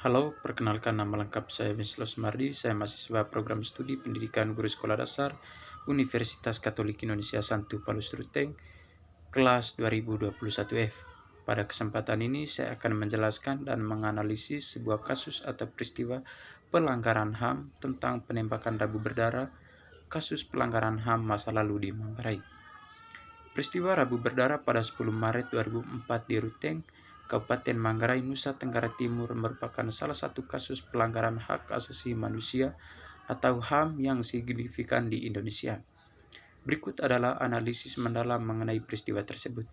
Halo, perkenalkan nama lengkap saya Wislos Mardi, saya mahasiswa program studi pendidikan guru sekolah dasar Universitas Katolik Indonesia Santo Paulus Ruteng, kelas 2021F. Pada kesempatan ini saya akan menjelaskan dan menganalisis sebuah kasus atau peristiwa pelanggaran HAM tentang penembakan Rabu berdarah, kasus pelanggaran HAM masa lalu di Manggarai. Peristiwa Rabu berdarah pada 10 Maret 2004 di Ruteng, Kabupaten Manggarai, Nusa Tenggara Timur merupakan salah satu kasus pelanggaran hak asasi manusia atau HAM yang signifikan di Indonesia. Berikut adalah analisis mendalam mengenai peristiwa tersebut.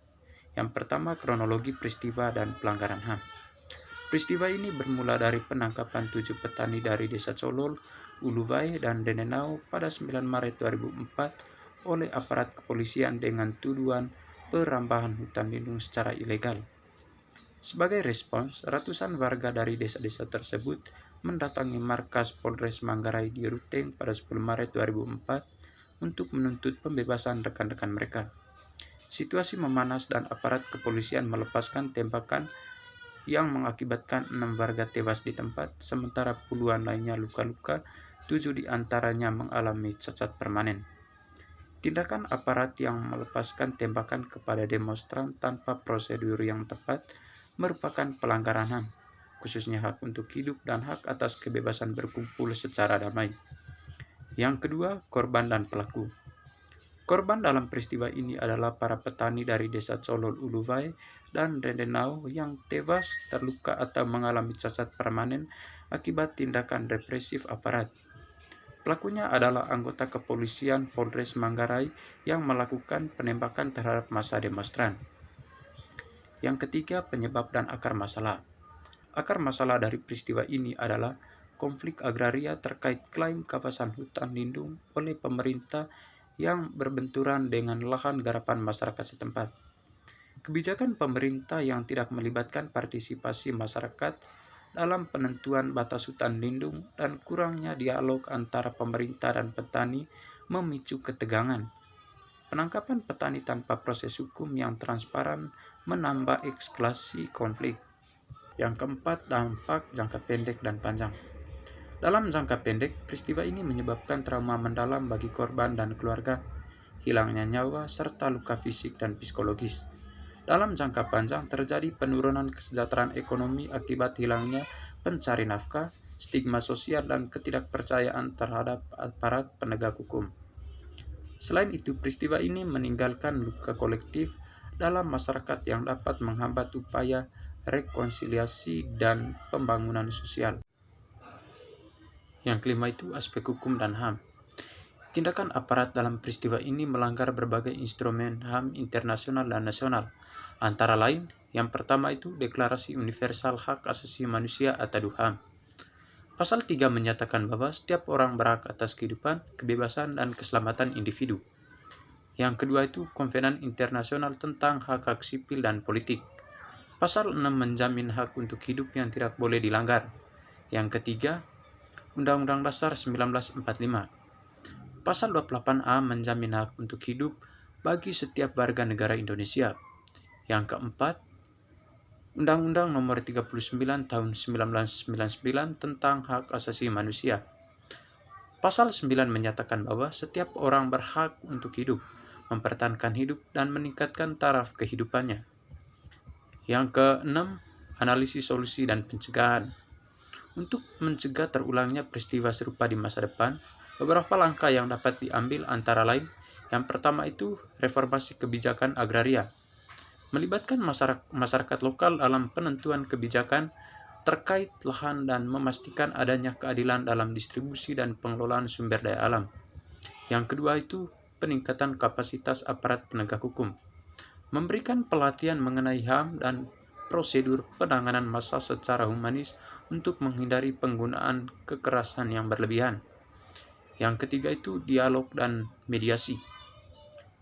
Yang pertama, kronologi peristiwa dan pelanggaran HAM. Peristiwa ini bermula dari penangkapan 7 petani dari Desa Colol, Uluwai, dan Denenau pada 9 Maret 2004 oleh aparat kepolisian dengan tuduhan perambahan hutan lindung secara ilegal. Sebagai respons, ratusan warga dari desa-desa tersebut mendatangi markas Polres Manggarai di Ruteng pada 10 Maret 2004 untuk menuntut pembebasan rekan-rekan mereka. Situasi memanas dan aparat kepolisian melepaskan tembakan yang mengakibatkan 6 warga tewas di tempat, sementara puluhan lainnya luka-luka, 7 diantaranya mengalami cacat permanen. Tindakan aparat yang melepaskan tembakan kepada demonstran tanpa prosedur yang tepat merupakan pelanggaran HAM, khususnya hak untuk hidup dan hak atas kebebasan berkumpul secara damai. Yang kedua, korban dan pelaku. Korban dalam peristiwa ini adalah para petani dari Desa Colol Uluwai dan Denenau yang tewas, terluka atau mengalami cacat permanen akibat tindakan represif aparat. Pelakunya adalah anggota kepolisian Polres Manggarai yang melakukan penembakan terhadap massa demonstran. Yang ketiga, penyebab dan akar masalah. Akar masalah dari peristiwa ini adalah konflik agraria terkait klaim kawasan hutan lindung oleh pemerintah yang berbenturan dengan lahan garapan masyarakat setempat. Kebijakan pemerintah yang tidak melibatkan partisipasi masyarakat dalam penentuan batas hutan lindung dan kurangnya dialog antara pemerintah dan petani memicu ketegangan. Penangkapan petani tanpa proses hukum yang transparan menambah eskalasi konflik. Yang keempat, dampak jangka pendek dan panjang. Dalam jangka pendek, peristiwa ini menyebabkan trauma mendalam bagi korban dan keluarga, hilangnya nyawa, serta luka fisik dan psikologis. Dalam jangka panjang terjadi penurunan kesejahteraan ekonomi akibat hilangnya pencari nafkah, stigma sosial, dan ketidakpercayaan terhadap aparat penegak hukum. Selain itu, peristiwa ini meninggalkan luka kolektif dalam masyarakat yang dapat menghambat upaya rekonsiliasi dan pembangunan sosial. Yang kelima itu aspek hukum dan HAM. Tindakan aparat dalam peristiwa ini melanggar berbagai instrumen HAM internasional dan nasional. Antara lain, yang pertama itu Deklarasi Universal Hak Asasi Manusia atau HAM. Pasal 3 menyatakan bahwa setiap orang berhak atas kehidupan, kebebasan, dan keselamatan individu. Yang kedua itu Konvenan Internasional tentang Hak-Hak Sipil dan Politik. Pasal 6 menjamin hak untuk hidup yang tidak boleh dilanggar. Yang ketiga, Undang-Undang Dasar 1945. Pasal 28A menjamin hak untuk hidup bagi setiap warga negara Indonesia. Yang keempat, Undang-Undang Nomor 39 Tahun 1999 tentang Hak Asasi Manusia. Pasal 9 menyatakan bahwa setiap orang berhak untuk hidup, mempertahankan hidup, dan meningkatkan taraf kehidupannya. Yang keenam, analisis solusi dan pencegahan. Untuk mencegah terulangnya peristiwa serupa di masa depan, beberapa langkah yang dapat diambil antara lain, yang pertama itu reformasi kebijakan agraria. Melibatkan masyarakat lokal dalam penentuan kebijakan terkait lahan dan memastikan adanya keadilan dalam distribusi dan pengelolaan sumber daya alam. Yang kedua itu peningkatan kapasitas aparat penegak hukum. Memberikan pelatihan mengenai HAM dan prosedur penanganan massa secara humanis untuk menghindari penggunaan kekerasan yang berlebihan. Yang ketiga itu dialog dan mediasi.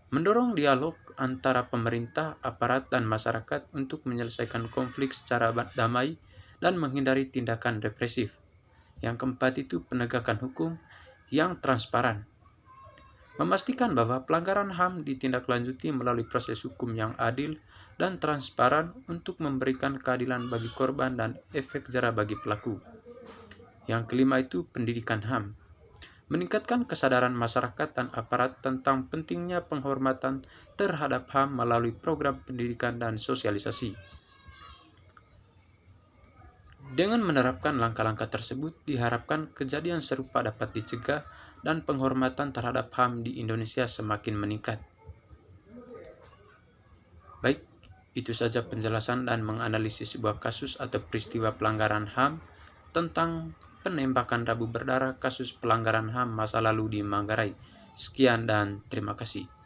Mendorong dialog antara pemerintah, aparat, dan masyarakat untuk menyelesaikan konflik secara damai dan menghindari tindakan represif. Yang keempat itu penegakan hukum yang transparan. Memastikan bahwa pelanggaran HAM ditindaklanjuti melalui proses hukum yang adil dan transparan untuk memberikan keadilan bagi korban dan efek jera bagi pelaku. Yang kelima itu pendidikan HAM. Meningkatkan kesadaran masyarakat dan aparat tentang pentingnya penghormatan terhadap HAM melalui program pendidikan dan sosialisasi. Dengan menerapkan langkah-langkah tersebut, diharapkan kejadian serupa dapat dicegah dan penghormatan terhadap HAM di Indonesia semakin meningkat. Baik, itu saja penjelasan dan menganalisis sebuah kasus atau peristiwa pelanggaran HAM tentang penembakan Rabu berdarah kasus pelanggaran HAM masa lalu di Manggarai. Sekian dan terima kasih.